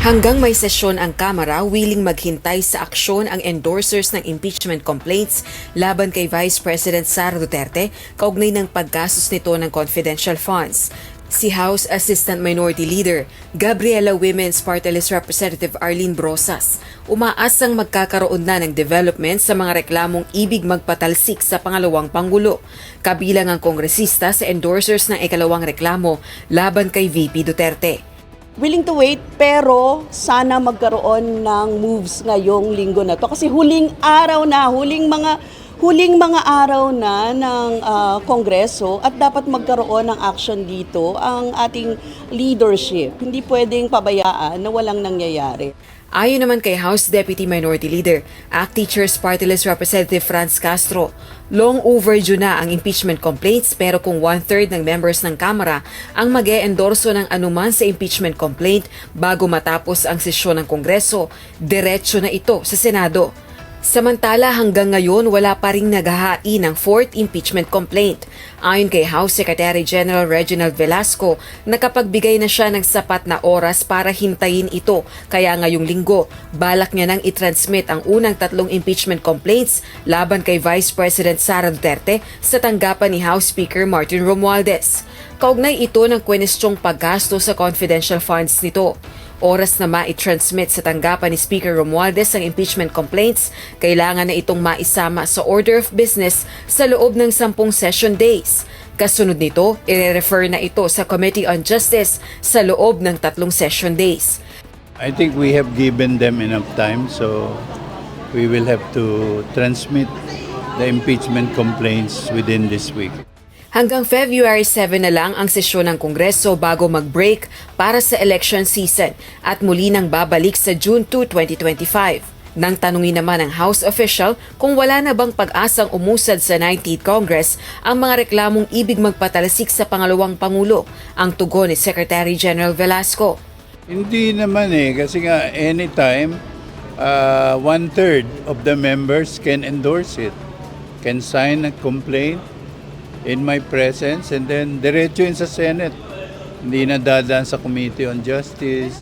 Hanggang may sesyon ang Kamara, willing maghintay sa aksyon ang endorsers ng impeachment complaints laban kay Vice President Sara Duterte kaugnay ng paggastos nito ng confidential funds. Si House Assistant Minority Leader Gabriela Women's Party List Representative Arlene Brosas umaasang magkakaroon na ng development sa mga reklamong ibig magpatalsik sa pangalawang Pangulo, kabilang ang kongresista sa endorsers ng ikalawang reklamo laban kay VP Duterte. Willing to wait, pero sana magkaroon ng moves ngayong linggo na to kasi huling mga araw na ng Kongreso at dapat magkaroon ng action dito ang ating leadership. Hindi pwedeng pabayaan na walang nangyayari. Ayon naman kay House Deputy Minority Leader, ACT Teachers Party List Representative Franz Castro, long overdue na ang impeachment complaints pero kung 1/3 ng members ng Kamara ang mag-e-endorso ng anuman sa impeachment complaint bago matapos ang sesyon ng Kongreso, diretso na ito sa Senado. Samantala hanggang ngayon wala pa ring naghahain ng fourth impeachment complaint. Ayon kay House Secretary General Reginald Velasco, nakapagbigay na siya ng sapat na oras para hintayin ito. Kaya ngayong linggo, balak niya nang i-transmit ang unang 3 impeachment complaints laban kay Vice President Sara Duterte sa tanggapan ni House Speaker Martin Romualdez. Kaugnay ito ng kwenestyong paggasto sa confidential funds nito. Oras na ma-transmit sa tanggapan ni Speaker Romualdez ang impeachment complaints, kailangan na itong maisama sa order of business sa loob ng 10 session days. Kasunod nito, i-refer na ito sa Committee on Justice sa loob ng 3 session days. I think we have given them enough time, so we will have to transmit the impeachment complaints within this week. Hanggang February 7 na lang ang sesyon ng Kongreso bago mag-break para sa election season at muli nang babalik sa June 2, 2025. Nang tanungin naman ng House official kung wala na bang pag-asang umusad sa 19th Congress ang mga reklamong ibig magpatalasik sa pangalawang Pangulo, ang tugon ni Secretary General Velasco. Hindi naman kasi nga anytime 1/3 of the members can endorse it, can sign a complaint in my presence and then diretso yun sa Senate. Hindi na dadaan sa Committee on Justice.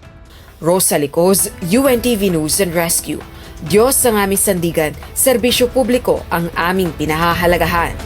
Rosa Licoz, UNTV News and Rescue. Diyos ang aming sandigan, serbisyo publiko ang aming pinahahalagahan.